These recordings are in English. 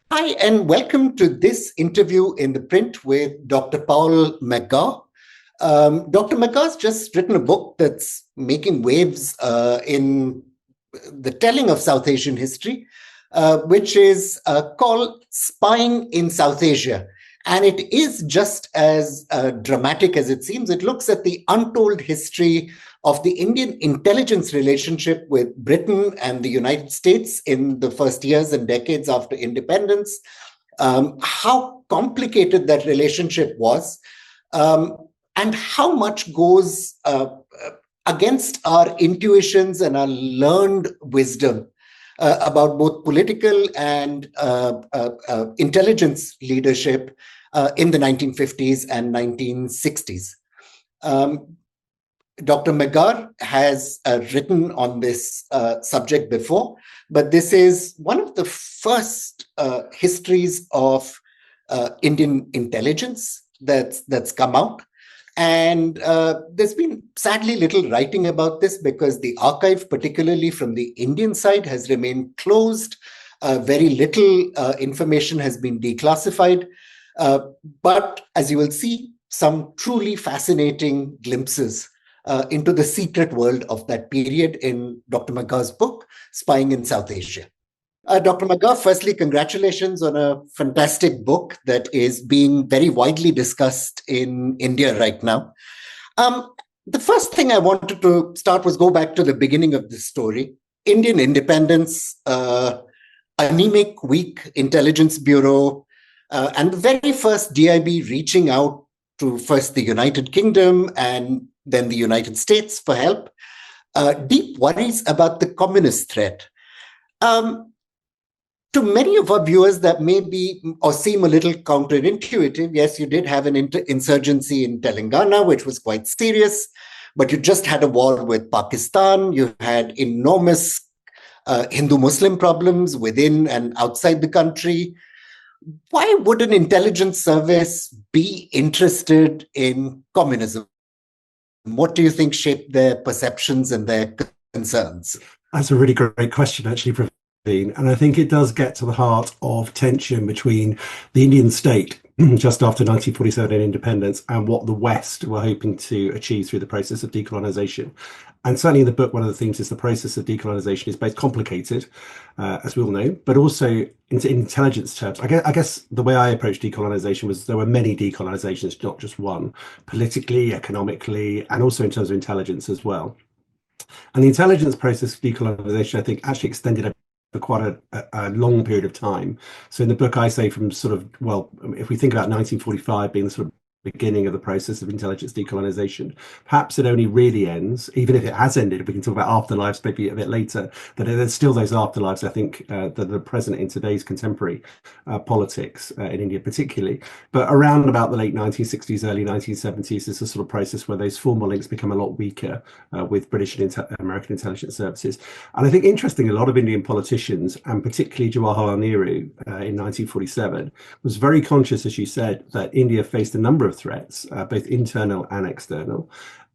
Hi, and welcome to this interview in the print with Dr. Paul McGaugh. Dr. McGaugh's just written a book that's making waves in the telling of South Asian history, which is called Spying in South Asia. And it is just as dramatic as it seems. It looks at the untold history of the Indian intelligence relationship with Britain and the United States in the first years and decades after independence, how complicated that relationship was, and how much goes against our intuitions and our learned wisdom about both political and intelligence leadership in the 1950s and 1960s. Dr. McGaugh has written on this subject before, but this is one of the first histories of Indian intelligence that's come out. And there's been sadly little writing about this because the archive, particularly from the Indian side, has remained closed. Very little information has been declassified. But as you will see, some truly fascinating glimpses into the secret world of that period in Dr. McGaugh's book, Spying in South Asia. Dr. McGaugh, firstly, congratulations on a fantastic book that is being very widely discussed in India right now. The first thing I wanted to start was go back to the beginning of this story. Indian independence, anemic, weak intelligence bureau, and the very first DIB reaching out to first the United Kingdom and then the United States for help, deep worries about the communist threat. To many of our viewers, that may be or seem a little counterintuitive. Yes, you did have an insurgency in Telangana, which was quite serious, but you just had a war with Pakistan. You had enormous Hindu-Muslim problems within and outside the country. Why would an intelligence service be interested in communism? What do you think shaped their perceptions and their concerns? That's a really great question, actually, Praveen. And I think it does get to the heart of tension between the Indian state just after 1947 and independence and what the West were hoping to achieve through the process of decolonization. And certainly in the book, one of the themes is the process of decolonization is both complicated, as we all know, but also in intelligence terms. I guess the way I approached decolonization was there were many decolonizations, not just one, politically, economically, and also in terms of intelligence as well. And the intelligence process of decolonization, I think, actually extended for quite a long period of time. So in the book, I say from sort of, well, if we think about 1945 being the sort of beginning of the process of intelligence decolonization, perhaps it only really ends, even if it has ended, we can talk about afterlives maybe a bit later, that there's still those afterlives, I think, that are present in today's contemporary politics in India particularly. But around about the late 1960s, early 1970s is a sort of process where those formal links become a lot weaker with British and American intelligence services. And I think interestingly, a lot of Indian politicians, and particularly Jawaharlal Nehru in 1947, was very conscious, as you said, that India faced a number of threats, both internal and external.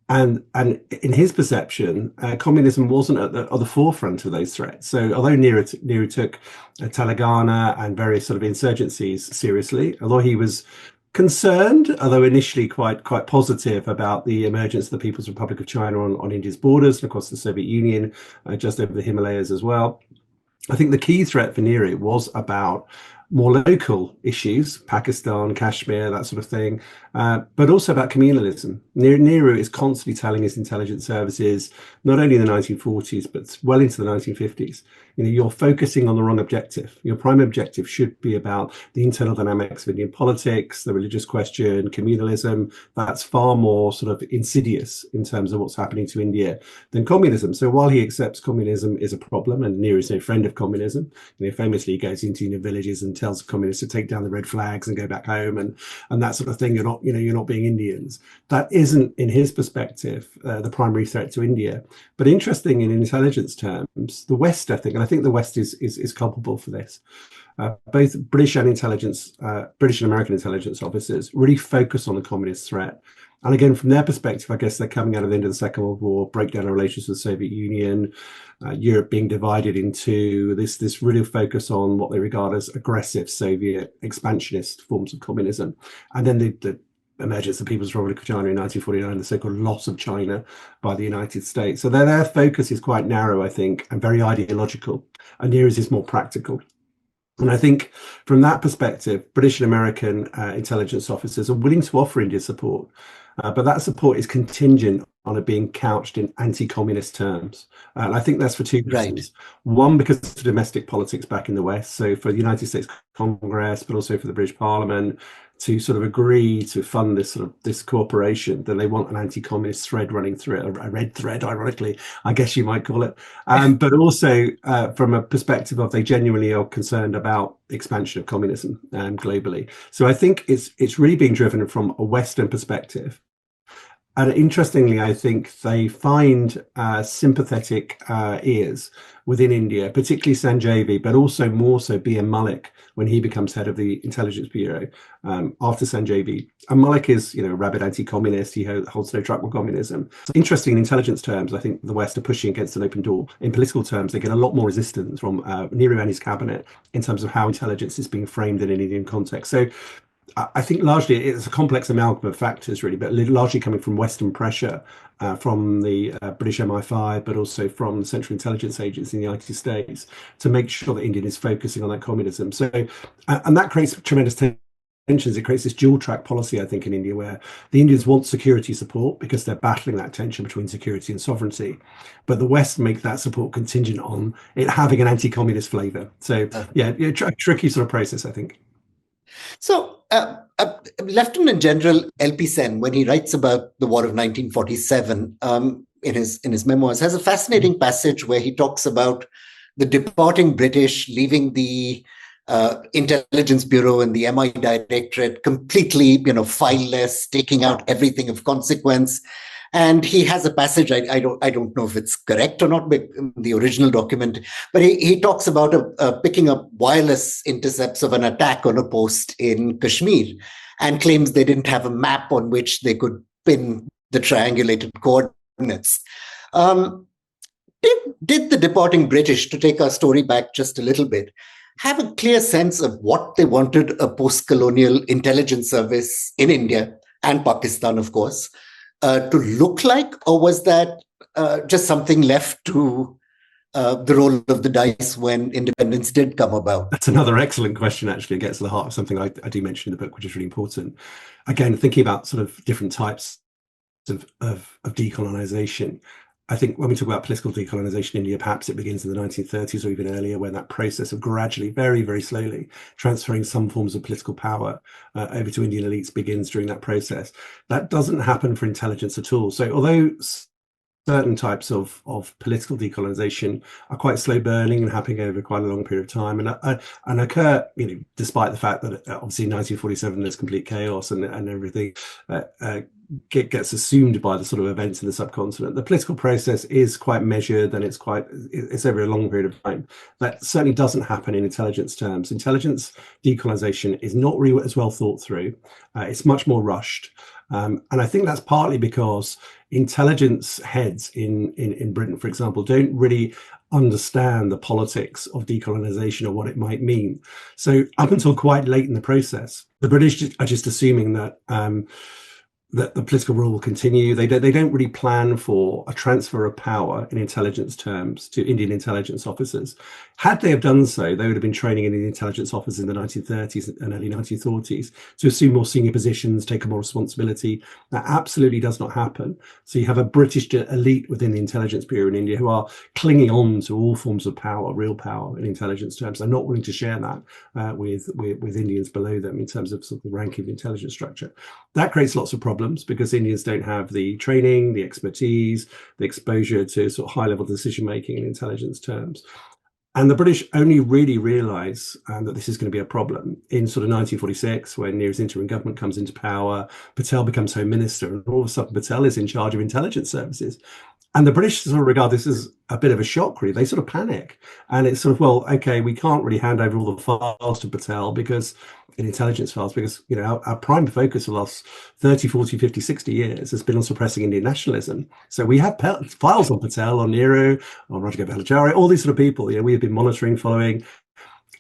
And in his perception, communism wasn't at the forefront of those threats. So although Nehru took Telangana and various sort of insurgencies seriously, although he was concerned, although initially quite positive about the emergence of the People's Republic of China on India's borders and of course the Soviet Union just over the Himalayas as well, I think the key threat for Nehru was about more local issues, Pakistan, Kashmir, that sort of thing, but also about communalism. Nehru is constantly telling his intelligence services, not only in the 1940s, but well into the 1950s, you're focusing on the wrong objective. Your prime objective should be about the internal dynamics of Indian politics, the religious question, communalism. That's far more sort of insidious in terms of what's happening to India than communism. So while he accepts communism is a problem, and Nehru is no friend of communism, famously he goes into villages and tells communists to take down the red flags and go back home and that sort of thing. You're not being Indians. That isn't, in his perspective, the primary threat to India. But interesting in intelligence terms, the West, I think, and I think the West is culpable for this. Both British and American intelligence officers really focus on the communist threat. And again, from their perspective, I guess they're coming out of the end of the Second World War, breakdown of relations with the Soviet Union, Europe being divided into this real focus on what they regard as aggressive Soviet expansionist forms of communism. And then the emergence of the People's Republic of China in 1949, the so-called loss of China by the United States. So their focus is quite narrow, I think, and very ideological. And Neera's is more practical. And I think from that perspective, British and American intelligence officers are willing to offer India support, but that support is contingent on it being couched in anti-communist terms. And I think that's for two reasons. Right. One, because of domestic politics back in the West. So for the United States Congress, but also for the British Parliament, to sort of agree to fund this cooperation, then they want an anti-communist thread running through it, a red thread, ironically, I guess you might call it. But also from a perspective of they genuinely are concerned about expansion of communism globally. So I think it's really being driven from a Western perspective. And interestingly, I think they find sympathetic ears within India, particularly Sanjavi, but also more so B.M. Malik when he becomes head of the Intelligence Bureau after Sanjavi. And Malik is, a rabid anti-communist. He holds no truck with communism. So interesting in intelligence terms, I think the West are pushing against an open door. In political terms, they get a lot more resistance from Nehru and his cabinet in terms of how intelligence is being framed in an Indian context. So I think largely it's a complex amalgam of factors, really, but largely coming from Western pressure from the British MI5, but also from the Central Intelligence Agency in the United States to make sure that India is focusing on that communism. So, and that creates tremendous tensions. It creates this dual track policy, I think, in India, where the Indians want security support because they're battling that tension between security and sovereignty. But the West make that support contingent on it having an anti-communist flavor. So, tricky sort of process, I think. So, Lieutenant General L.P. Sen, when he writes about the War of 1947 in his memoirs, has a fascinating passage where he talks about the departing British leaving the Intelligence Bureau and the MI Directorate completely, fileless, taking out everything of consequence. And he has a passage, I don't know if it's correct or not, but in the original document, but he talks about picking up wireless intercepts of an attack on a post in Kashmir and claims they didn't have a map on which they could pin the triangulated coordinates. Did the departing British, to take our story back just a little bit, have a clear sense of what they wanted a post-colonial intelligence service in India and Pakistan, of course, to look like, or was that just something left to the roll of the dice when independence did come about? That's another excellent question, actually. It gets to the heart of something I do mention in the book, which is really important. Again, thinking about sort of different types of decolonization. I think when we talk about political decolonization in India, perhaps it begins in the 1930s or even earlier, when that process of gradually, very, very slowly transferring some forms of political power over to Indian elites begins during that process. That doesn't happen for intelligence at all. So although certain types of political decolonization are quite slow burning and happening over quite a long period of time and occur, despite the fact that obviously in 1947 there's complete chaos and everything gets assumed by the sort of events in the subcontinent. The political process is quite measured and it's over a long period of time. That certainly doesn't happen in intelligence terms. Intelligence decolonization is not really as well thought through. It's much more rushed. And I think that's partly because intelligence heads in Britain, for example, don't really understand the politics of decolonization or what it might mean. So up until quite late in the process, the British are just assuming that that the political rule will continue. They don't really plan for a transfer of power in intelligence terms to Indian intelligence officers. Had they have done so, they would have been training Indian intelligence officers in the 1930s and early 1940s to assume more senior positions, take on more responsibility. That absolutely does not happen. So you have a British elite within the Intelligence Bureau in India who are clinging on to all forms of power, real power in intelligence terms. They're not willing to share that with Indians below them in terms of, sort of the ranking of the intelligence structure. That creates lots of problems because Indians don't have the training, the expertise, the exposure to sort of high-level decision-making in intelligence terms. And the British only really realise that this is going to be a problem in sort of 1946, when Nehru's interim government comes into power. Patel becomes Home Minister, and all of a sudden Patel is in charge of intelligence services. And the British sort of regard this as a bit of a shock, really. They sort of panic. And it's sort of, well, okay, we can't really hand over all the files to Patel because in intelligence files, because, you know, our prime focus for the last 30, 40, 50, 60 years has been on suppressing Indian nationalism. So we have files on Patel, on Nehru, on Raja Gopalachari, all these sort of people, you know, we have been monitoring, following.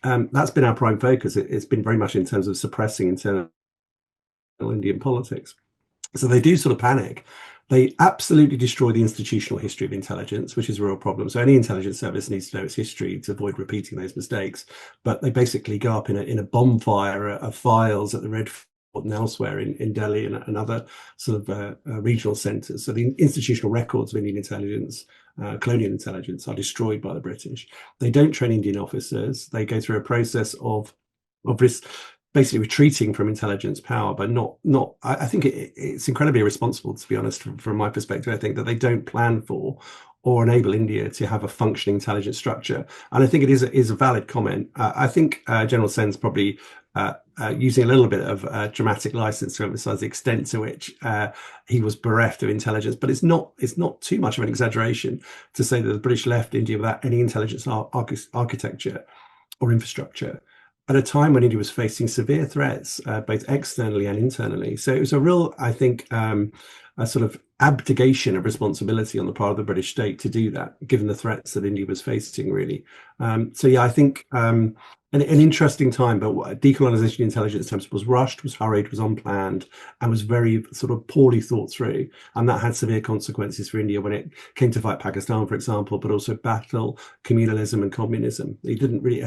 That's been our prime focus. It's been very much in terms of suppressing internal Indian politics. So they do sort of panic. They absolutely destroy the institutional history of intelligence, which is a real problem. So any intelligence service needs to know its history to avoid repeating those mistakes. But they basically go up in a bonfire of files at the Red Fort and elsewhere in Delhi and other sort of regional centres. So the institutional records of Indian intelligence, colonial intelligence, are destroyed by the British. They don't train Indian officers. They go through a process of this basically retreating from intelligence power, but not. I think it's incredibly irresponsible, to be honest, from my perspective. I think that they don't plan for or enable India to have a functioning intelligence structure, and I think it is a valid comment. I think General Sen's probably using a little bit of dramatic license to emphasize the extent to which he was bereft of intelligence, but it's not too much of an exaggeration to say that the British left India without any intelligence architecture or infrastructure at a time when India was facing severe threats, both externally and internally. So it was a real, I think, a sort of abdication of responsibility on the part of the British state to do that, given the threats that India was facing, really. So yeah, I think an interesting time, but decolonization intelligence attempts was rushed, was hurried, was unplanned, and was very sort of poorly thought through. And that had severe consequences for India when it came to fight Pakistan, for example, but also battle communalism and communism. It didn't really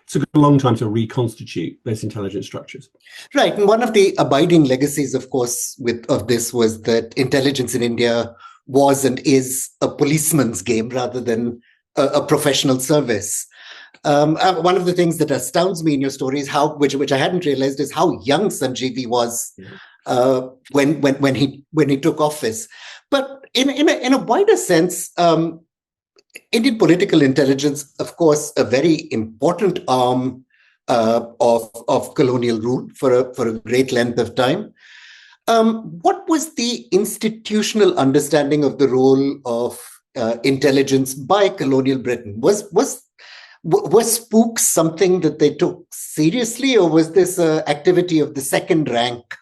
took a long time to reconstitute those intelligence structures. Right. And one of the abiding legacies, of course, of this was that intelligence in India was and is a policeman's game rather than a professional service. One of the things that astounds me in your story is which I hadn't realized, is how young Sanjeevi was when he took office. But in a wider sense, Indian political intelligence, of course, a very important arm of colonial rule for a great length of time. What was the institutional understanding of the role of intelligence by colonial Britain? Was spooks something that they took seriously, or was this an activity of the second rank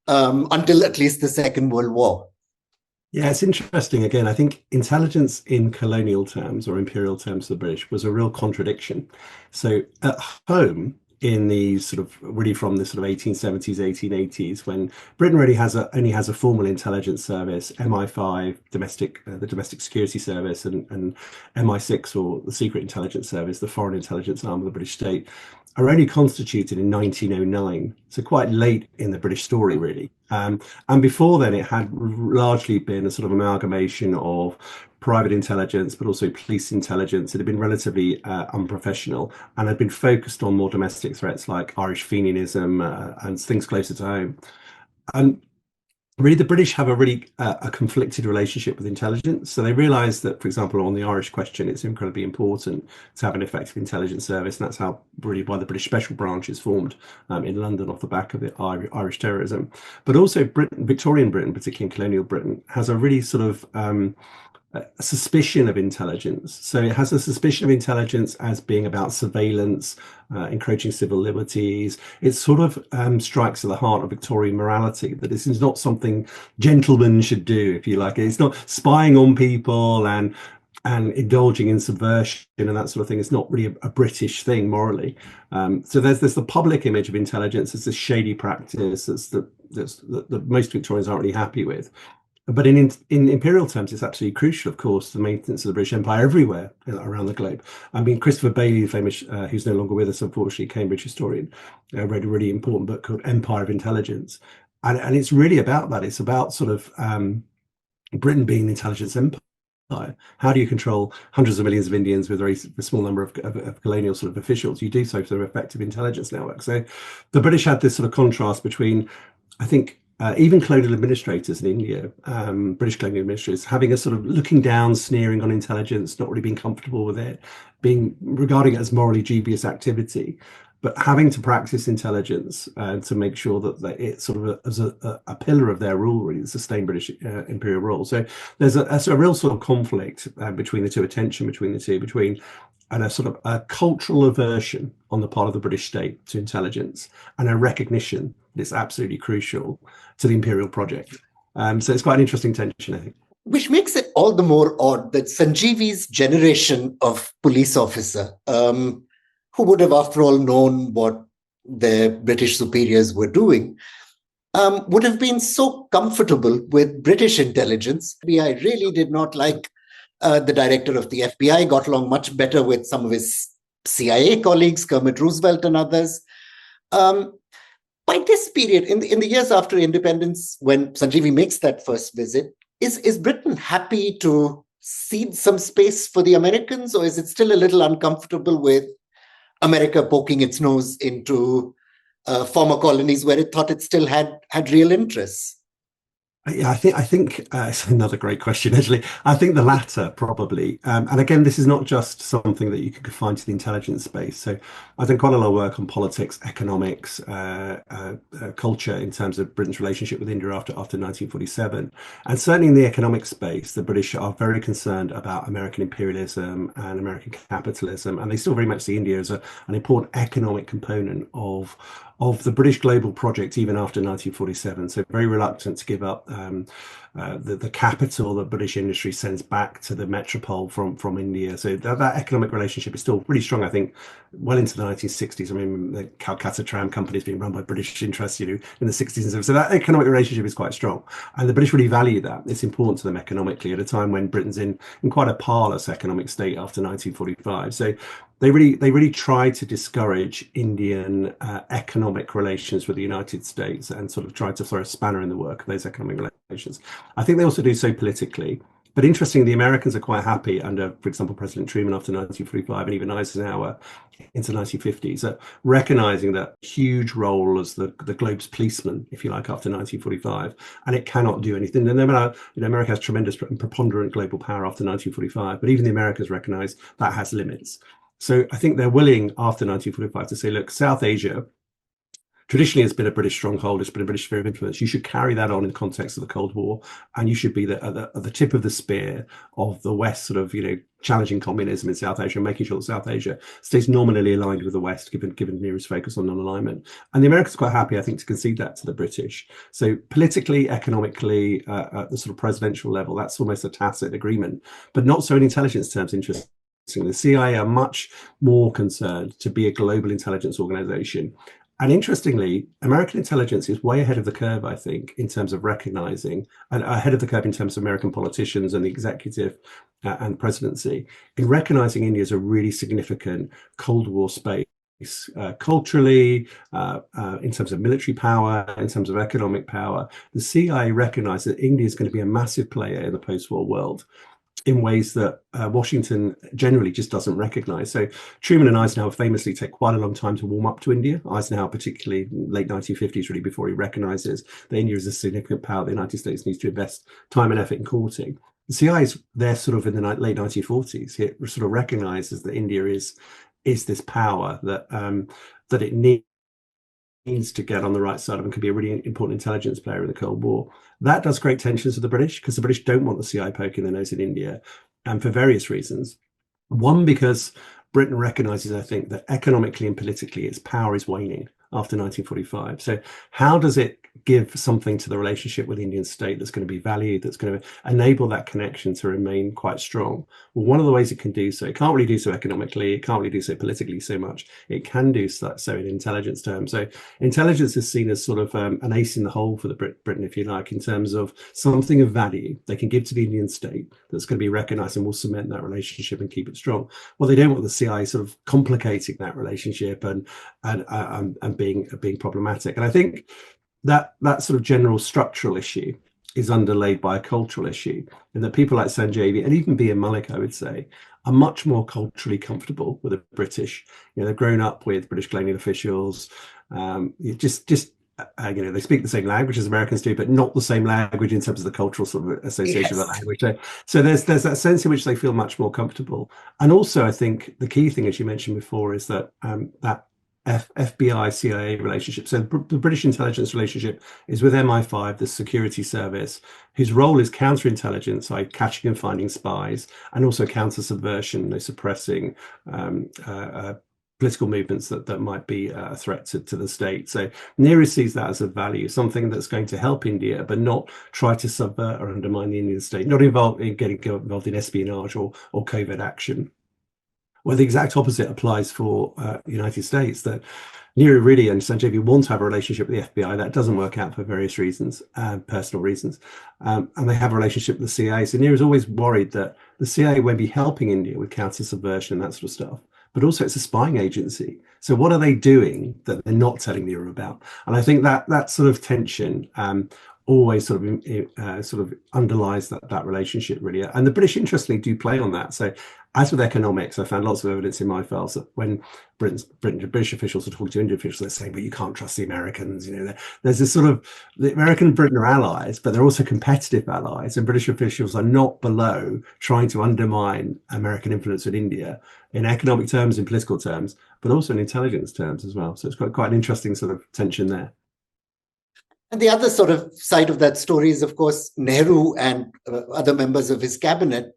until at least the Second World War? Yeah, it's interesting. Again, I think intelligence in colonial terms or imperial terms to the British was a real contradiction. So at home, in the sort of really from the sort of 1870s, 1880s, when Britain really only has a formal intelligence service, MI5, the domestic security service, and MI6, or the secret intelligence service, the foreign intelligence arm of the British state, are only constituted in 1909. So quite late in the British story, really. And before then, it had largely been a sort of amalgamation of private intelligence, but also police intelligence. It had been relatively unprofessional and had been focused on more domestic threats like Irish Fenianism and things closer to home. And really, the British have a conflicted relationship with intelligence. So they realise that, for example, on the Irish question, it's incredibly important to have an effective intelligence service. And that's why the British Special Branch is formed in London off the back of the Irish terrorism. But also Victorian Britain, particularly in colonial Britain, has a really sort of a suspicion of intelligence. So it has a suspicion of intelligence as being about surveillance, encroaching civil liberties. It sort of strikes at the heart of Victorian morality, that this is not something gentlemen should do, if you like. It's not spying on people and indulging in subversion and that sort of thing. It's not really a British thing morally. So there's the public image of intelligence as this shady practice that most Victorians aren't really happy with. But in imperial terms, it's absolutely crucial, of course, the maintenance of the British Empire everywhere around the globe. I mean, Christopher Bailey, the famous, who's no longer with us, unfortunately, Cambridge historian, wrote a really important book called Empire of Intelligence. And it's really about that. It's about sort of Britain being an intelligence empire. How do you control hundreds of millions of Indians with a small number of colonial sort of officials? You do so through effective intelligence networks. So the British had this sort of contrast between, I think, even colonial administrators in India, British colonial administrators, having a sort of looking down, sneering on intelligence, not really being comfortable with it, regarding it as morally dubious activity. but having to practice intelligence to make sure that it's sort of as a pillar of their rule, really, the sustained British imperial rule. So there's a real sort of conflict between the two, a tension between the two, between and a sort of a cultural aversion on the part of the British state to intelligence, and a recognition that it's absolutely crucial to the imperial project. So it's quite an interesting tension, I think. Which makes it all the more odd that Sanjeevi's generation of police officer, who would have, after all, known what their British superiors were doing, would have been so comfortable with British intelligence. The FBI really did not like the director of the FBI, got along much better with some of his CIA colleagues, Kermit Roosevelt and others. By this period, in the years after independence, when Sanjeevi makes that first visit, is Britain happy to cede some space for the Americans, or is it still a little uncomfortable with America poking its nose into former colonies where it thought it still had real interests? Yeah, I think it's another great question, actually. I think the latter probably, and again, this is not just something that you could find to the intelligence space. So I've done quite a lot of work on politics, economics, culture in terms of Britain's relationship with India after 1947, and certainly in the economic space, the British are very concerned about American imperialism and American capitalism, and they still very much see India as an important economic component of the British global project even after 1947. So very reluctant to give up the capital that British industry sends back to the metropole from India. So that economic relationship is still really strong, I think, well into the 1960s. I mean, the Calcutta Tram Company is being run by British interests, in the 60s and 70s. So that economic relationship is quite strong. And the British really value that. It's important to them economically at a time when Britain's in quite a parlous economic state after 1945. So they really try to discourage Indian economic relations with the United States and sort of try to throw a spanner in the work of those economic relations. I think they also do so politically. But interestingly, the Americans are quite happy under, for example, President Truman after 1945 and even Eisenhower into 1950s, recognizing that huge role as the globe's policeman, if you like, after 1945, and it cannot do anything. And America has tremendous and preponderant global power after 1945, but even the Americans recognize that has limits. So I think they're willing after 1945 to say, look, South Asia traditionally has been a British stronghold, it's been a British sphere of influence. You should carry that on in the context of the Cold War, and you should be at the tip of the spear of the West, sort of, challenging communism in South Asia and making sure that South Asia stays nominally aligned with the West, given Nero's focus on non-alignment. And the Americans are quite happy, I think, to concede that to the British. So politically, economically, at the sort of presidential level, that's almost a tacit agreement, but not so in intelligence terms, interesting. The CIA are much more concerned to be a global intelligence organization. And interestingly, American intelligence is way ahead of the curve, I think, in terms of recognizing, and ahead of the curve in terms of American politicians and the executive and presidency, in recognizing India as a really significant Cold War space. Culturally, in terms of military power, in terms of economic power, the CIA recognized that India is going to be a massive player in the post-war world in ways that Washington generally just doesn't recognize. So Truman and Eisenhower famously take quite a long time to warm up to India. Eisenhower, particularly late 1950s, really, before he recognizes that India is a significant power the United States needs to invest time and effort in courting. The CIA is there sort of in the late 1940s. It sort of recognizes that India is this power that it needs to get on the right side of and can be a really important intelligence player in the Cold War. That does create tensions with the British, because the British don't want the CIA poking their nose in India, and for various reasons. One, because Britain recognizes, I think, that economically and politically its power is waning after 1945. So how does it give something to the relationship with the Indian state that's going to be valued, that's going to enable that connection to remain quite strong? Well, one of the ways it can do so, it can't really do so economically, it can't really do so politically so much, it can do so in intelligence terms. So intelligence is seen as sort of an ace in the hole for the Britain, if you like, in terms of something of value they can give to the Indian state that's going to be recognized and will cement that relationship and keep it strong. Well, they don't want the CIA sort of complicating that relationship and being problematic. And I think that sort of general structural issue is underlaid by a cultural issue, and that people like Sanjeevi and even B.M. Malik, I would say, are much more culturally comfortable with the British. They've grown up with British colonial officials. They speak the same language as Americans do, but not the same language in terms of the cultural sort of association of that language. So there's that sense in which they feel much more comfortable. And also, I think the key thing, as you mentioned before, is that that FBI CIA relationship. So the British intelligence relationship is with MI5, the security service, whose role is counterintelligence, like catching and finding spies, and also counter subversion, suppressing political movements that might be a threat to the state. So Nehru sees that as a value, something that's going to help India, but not try to subvert or undermine the Indian state, not involved in getting involved in espionage or covert action. Well, the exact opposite applies for the United States, that Nehru really and Sanjeev want to have a relationship with the FBI. That doesn't work out for various reasons, personal reasons. And they have a relationship with the CIA. So Nehru is always worried that the CIA won't be helping India with counter subversion and that sort of stuff. But also it's a spying agency. So what are they doing that they're not telling Nehru about? And I think that sort of tension always sort of underlies that relationship really. And the British, interestingly, do play on that. So as with economics, I found lots of evidence in my files that when British officials are talking to Indian officials, they're saying, "But you can't trust the Americans." There's this sort of, the American and Britain are allies, but they're also competitive allies, and British officials are not below trying to undermine American influence in India in economic terms, in political terms, but also in intelligence terms as well. So it's quite an interesting sort of tension there. And the other sort of side of that story is, of course, Nehru and other members of his cabinet,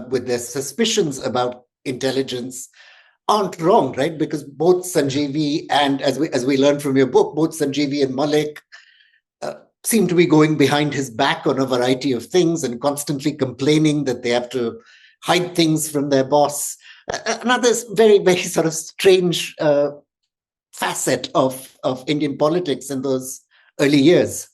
with their suspicions about intelligence, aren't wrong, right? Because both Sanjeevi and, as we learned from your book, both Sanjeevi and Malik seem to be going behind his back on a variety of things and constantly complaining that they have to hide things from their boss. Another very, very sort of strange facet of Indian politics in those early years.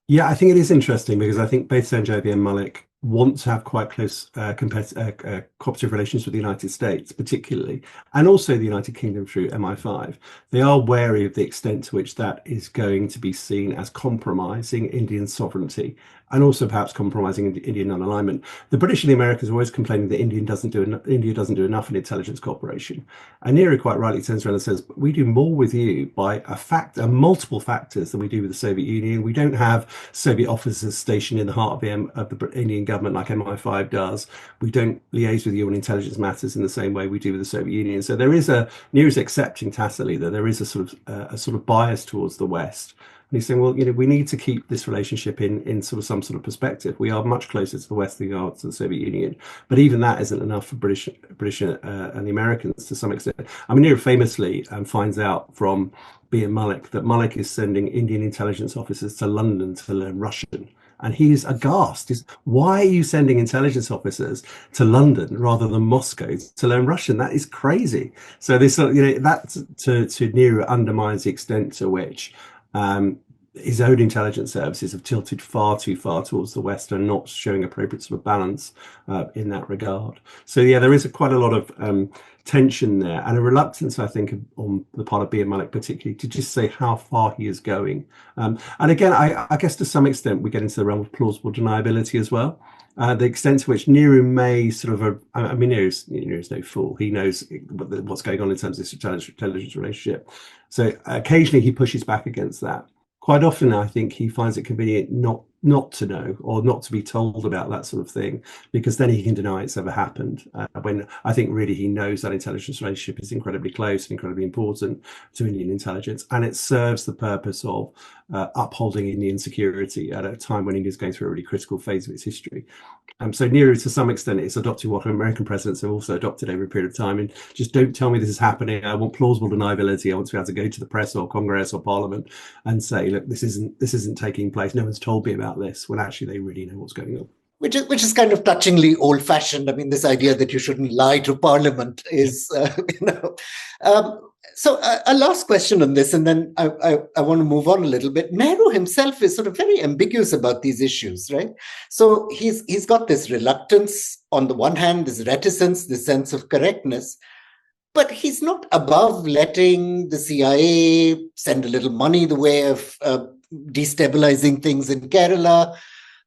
Yeah, I think it is interesting because I think both Sanjeev and Malik want to have quite close cooperative relations with the United States, particularly, and also the United Kingdom through MI5. They are wary of the extent to which that is going to be seen as compromising Indian sovereignty and also perhaps compromising Indian non-alignment. The British and the Americans are always complaining that India doesn't do enough in intelligence cooperation. And Nehru quite rightly turns around and says, we do more with you by multiple factors than we do with the Soviet Union. We don't have Soviet officers stationed in the heart of the Indian government like MI5 does. We don't liaise with you on intelligence matters in the same way we do with the Soviet Union. So there is Nehru's accepting tacitly that there is a sort of bias towards the West. And he's saying, well, we need to keep this relationship in sort of some sort of perspective. We are much closer to the West than we are to the Soviet Union, but even that isn't enough for British and the Americans to some extent. I mean, Nehru famously finds out from B. and Malik that Malik is sending Indian intelligence officers to London to learn Russian. And he's aghast. Why are you sending intelligence officers to London rather than Moscow to learn Russian? That is crazy. So this, that to Nehru undermines the extent to which his own intelligence services have tilted far too far towards the West and not showing appropriate sort of balance in that regard. So yeah, there is quite a lot of tension there and a reluctance, I think, on the part of B. and Malik particularly to just say how far he is going. And again, I guess to some extent we get into the realm of plausible deniability as well. The extent to which Nehru may sort of, I mean, Nehru's no fool. He knows what's going on in terms of this intelligence relationship. So occasionally he pushes back against that. Quite often, I think he finds it convenient not to know or not to be told about that sort of thing, because then he can deny it's ever happened. When I think really he knows that intelligence relationship is incredibly close and incredibly important to Indian intelligence, and it serves the purpose of upholding Indian security at a time when India is going through a really critical phase of its history. So Nehru, to some extent, is adopting what American presidents have also adopted over a period of time. And just don't tell me this is happening. I want plausible deniability. I want to be able to go to the press or Congress or Parliament and say, look, this isn't taking place. No one's told me about this. When actually they really know what's going on. Which is kind of touchingly old-fashioned. I mean, this idea that you shouldn't lie to Parliament is, So a last question on this, and then I want to move on a little bit. Nehru himself is sort of very ambiguous about these issues, right? So he's got this reluctance on the one hand, this reticence, this sense of correctness, but he's not above letting the CIA send a little money the way of destabilizing things in Kerala.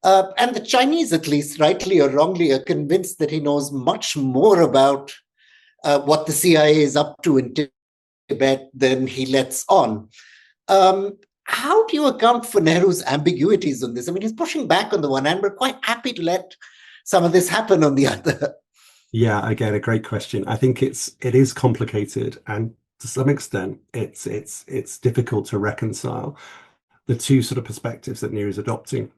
And the Chinese, at least, rightly or wrongly, are convinced that he knows much more about what the CIA is up to in Tibet than he lets on. How do you account for Nehru's ambiguities on this? I mean, he's pushing back on the one hand, but quite happy to let some of this happen on the other. Yeah, again, a great question. I think it is complicated, and to some extent, it's difficult to reconcile the two sort of perspectives that Near is adopting.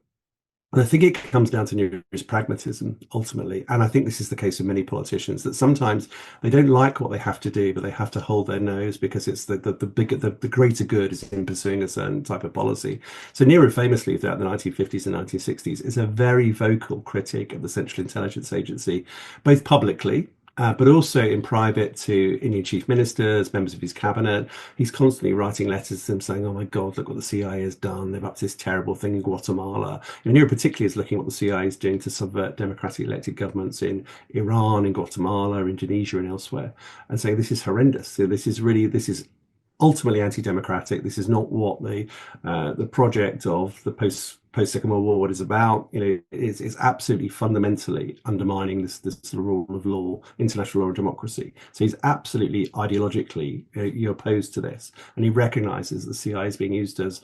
And I think it comes down to Nero's pragmatism ultimately. And I think this is the case of many politicians, that sometimes they don't like what they have to do, but they have to hold their nose because it's the bigger, the greater good is in pursuing a certain type of policy. So Nero famously throughout the 1950s and 1960s is a very vocal critic of the Central Intelligence Agency, both publicly, but also in private to Indian chief ministers, members of his cabinet. He's constantly writing letters to them saying, oh my God, look what the CIA has done. They're up to this terrible thing in Guatemala. And Nero particularly is looking at what the CIA is doing to subvert democratically elected governments in Iran, in Guatemala, Indonesia, and elsewhere, and saying this is horrendous. So this is ultimately anti-democratic. This is not what the project of the post-Second World War is about. It's absolutely fundamentally undermining this sort of rule of law, international law and democracy. So he's absolutely ideologically opposed to this, and he recognises the CIA is being used as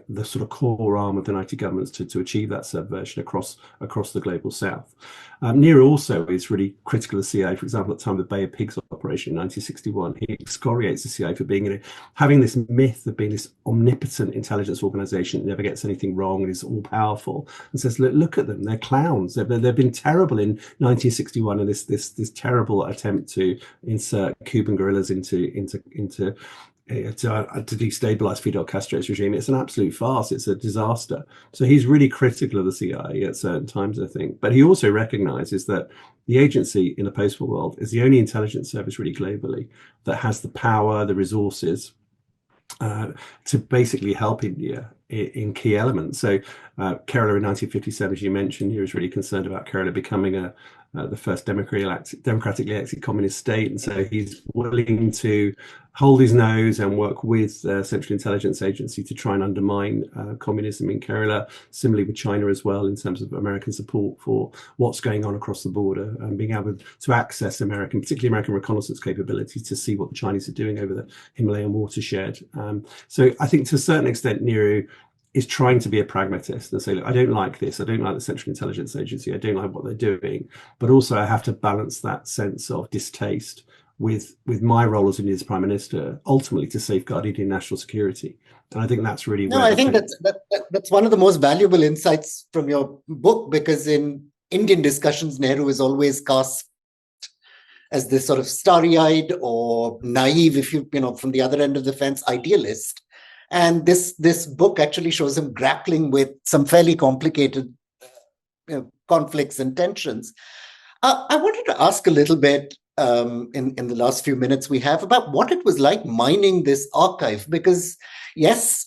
the sort of core arm of the United Governments to achieve that subversion across the global South. Nero also is really critical of the CIA. For example, at the time of the Bay of Pigs operation in 1961, he excoriates the CIA for being having this myth of being this omnipotent intelligence organization that never gets anything wrong and is all powerful, and says, look at them, they're clowns. They've been terrible in 1961 in this terrible attempt to insert Cuban guerrillas into to destabilize Fidel Castro's regime. It's an absolute farce. It's a disaster. So he's really critical of the CIA at certain times, I think. But he also recognizes that the agency in the post-war world is the only intelligence service really globally that has the power, the resources to basically help India in key elements. So Kerala in 1957, as you mentioned, he was really concerned about Kerala becoming the first democratically elected communist state, and so he's willing to hold his nose and work with the Central Intelligence Agency to try and undermine communism in Kerala. Similarly with China as well, in terms of American support for what's going on across the border and being able to access particularly American reconnaissance capability to see what the Chinese are doing over the Himalayan watershed. So I think to a certain extent, Nero is trying to be a pragmatist and say, look, I don't like this. I don't like the Central Intelligence Agency. I don't like what they're doing. But also I have to balance that sense of distaste with my role as India's Prime Minister, ultimately to safeguard Indian national security. And I think that's really no, I think that's one of the most valuable insights from your book, because in Indian discussions, Nehru is always cast as this sort of starry-eyed or naive, if you from the other end of the fence, idealist. And this book actually shows him grappling with some fairly complicated conflicts and tensions. I wanted to ask a little bit in the last few minutes we have about what it was like mining this archive, because yes,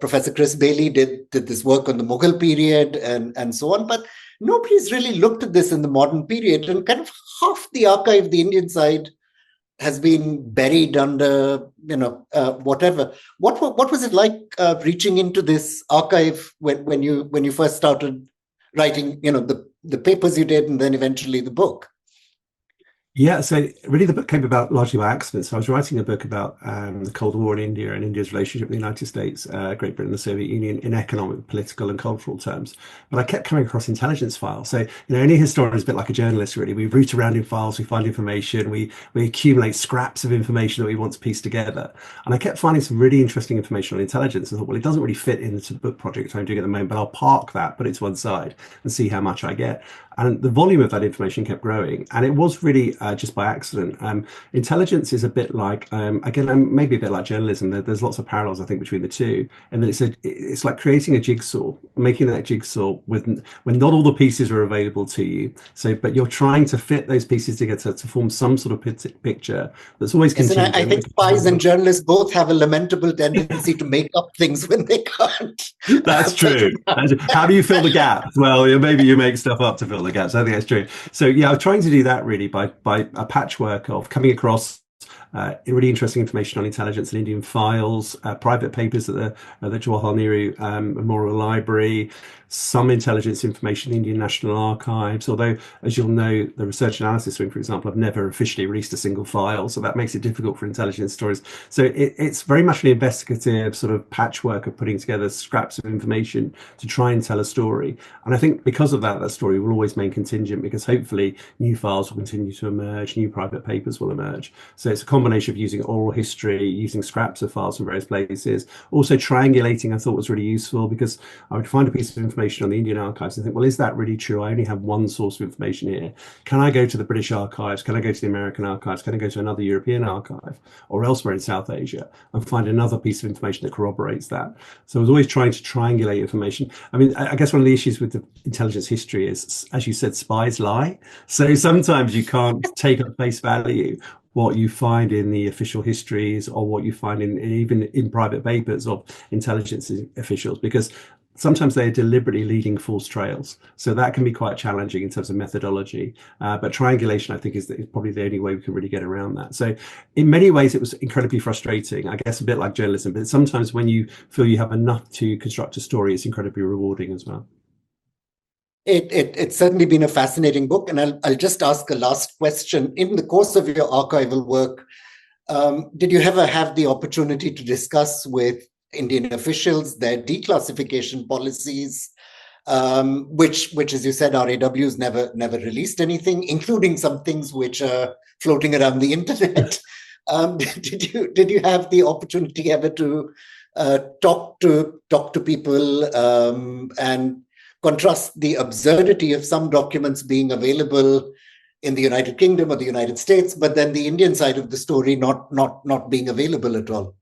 Professor Chris Bailey did this work on the Mughal period and so on, but nobody's really looked at this in the modern period, and kind of half the archive, the Indian side, has been buried under, whatever. What was it like reaching into this archive when you first started writing, the papers you did, and then eventually the book? Yeah, so really the book came about largely by accident. So I was writing a book about the Cold War in India and India's relationship with the United States, Great Britain, and the Soviet Union in economic, political, and cultural terms. But I kept coming across intelligence files. So, any historian is a bit like a journalist, really. We root around in files, we find information, we accumulate scraps of information that we want to piece together. And I kept finding some really interesting information on intelligence. I thought, well, it doesn't really fit into the book project I'm doing at the moment, but I'll park that, put it to one side, and see how much I get. And the volume of that information kept growing. And it was really just by accident. Intelligence is a bit like, again, maybe a bit like journalism. There's lots of parallels, I think, between the two. And then it's like creating a jigsaw, making that jigsaw when not all the pieces are available to you. So, but you're trying to fit those pieces together to form some sort of picture that's always contingent. I think spies and journalists both have a lamentable tendency to make up things when they can't. That's true. How do you fill the gaps? Well, maybe you make stuff up to fill the gaps. I think that's true. So yeah, I'm trying to do that really by a patchwork of coming across really interesting information on intelligence and Indian files, private papers at the Jawaharlal Nehru Memorial Library, some intelligence information in Indian National Archives, although, as you'll know, the Research Analysis Wing, for example, have never officially released a single file, so that makes it difficult for intelligence stories. So it's very much an investigative sort of patchwork of putting together scraps of information to try and tell a story. And I think because of that story will always remain contingent, because hopefully new files will continue to emerge, new private papers will emerge. So it's a combination of using oral history, using scraps of files from various places. Also triangulating I thought was really useful, because I would find a piece of information on the Indian archives and think, well, is that really true? I only have one source of information here. Can I go to the British archives? Can I go to the American archives? Can I go to another European archive or elsewhere in South Asia and find another piece of information that corroborates that? So I was always trying to triangulate information. I mean, I guess one of the issues with the intelligence history is, as you said, spies lie. So sometimes you can't take at face value what you find in the official histories or what you find in even in private papers of intelligence officials, because sometimes they're deliberately leading false trails. So that can be quite challenging in terms of methodology. But triangulation, I think, is probably the only way we can really get around that. So in many ways, it was incredibly frustrating, I guess, a bit like journalism. But sometimes when you feel you have enough to construct a story, it's incredibly rewarding as well. It's certainly been a fascinating book. And I'll just ask a last question. In the course of your archival work, did you ever have the opportunity to discuss with Indian officials their declassification policies, which, as you said, RAW's never released anything, including some things which are floating around the internet? Did you have the opportunity ever to talk to people and contrast the absurdity of some documents being available in the United Kingdom or the United States, but then the Indian side of the story not being available at all?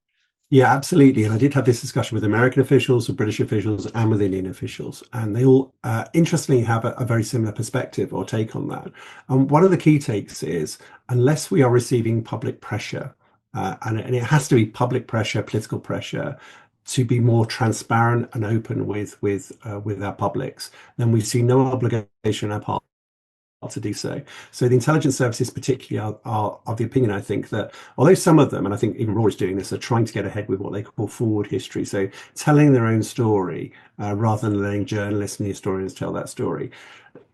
Yeah, absolutely. And I did have this discussion with American officials, with British officials, and with Indian officials. And they all, interestingly, have a very similar perspective or take on that. And one of the key takes is, unless we are receiving public pressure, and it has to be public pressure, political pressure, to be more transparent and open with our publics, then we see no obligation on our part to do so. So the intelligence services particularly are of the opinion, I think, that although some of them, and I think even Raw is doing this, are trying to get ahead with what they call forward history, so telling their own story rather than letting journalists and historians tell that story.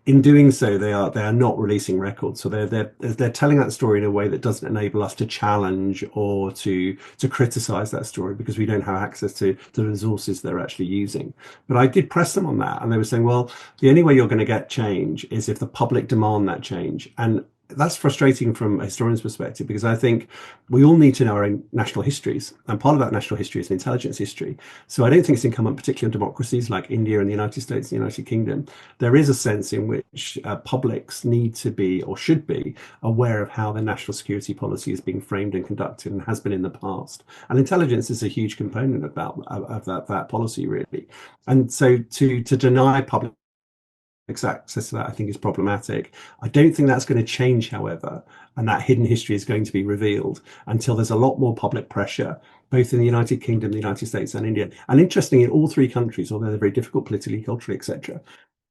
In doing so, they are not releasing records. So they're telling that story in a way that doesn't enable us to challenge or to criticize that story, because we don't have access to the resources they're actually using. But I did press them on that, and they were saying, well, the only way you're going to get change is if the public demand that change. And that's frustrating from a historian's perspective, because I think we all need to know our own national histories, and part of that national history is an intelligence history. So I don't think it's incumbent, particularly on democracies like India and the United States and the United Kingdom. There is a sense in which publics need to be, or should be, aware of how their national security policy is being framed and conducted, and has been in the past. And intelligence is a huge component of that policy, really. And so to deny public access to that, I think, is problematic. I don't think that's going to change, however, and that hidden history is going to be revealed until there's a lot more public pressure, both in the United Kingdom, the United States, and India. And interestingly, in all three countries, although they're very difficult politically, culturally, etc.,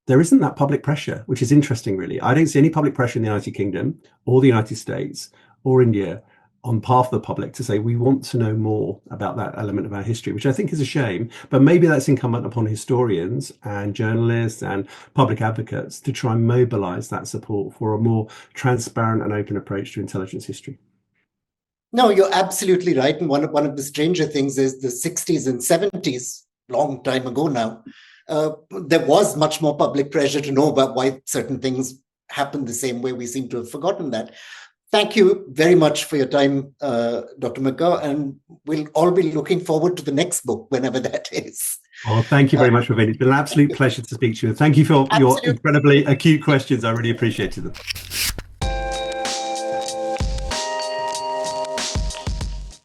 there isn't that public pressure, which is interesting, really. I don't see any public pressure in the United Kingdom or the United States or India on behalf of the public to say we want to know more about that element of our history, which I think is a shame. But maybe that's incumbent upon historians and journalists and public advocates to try and mobilize that support for a more transparent and open approach to intelligence history. No, you're absolutely right. And one of the stranger things is the 60s and 70s, long time ago now, there was much more public pressure to know about why certain things happened the same way. We seem to have forgotten that. Thank you very much for your time, Dr. McGurk, and we'll all be looking forward to the next book, whenever that is. Oh, thank you very much, Praveen. It's been an absolute pleasure to speak to you. Thank you for your incredibly acute questions. I really appreciated them.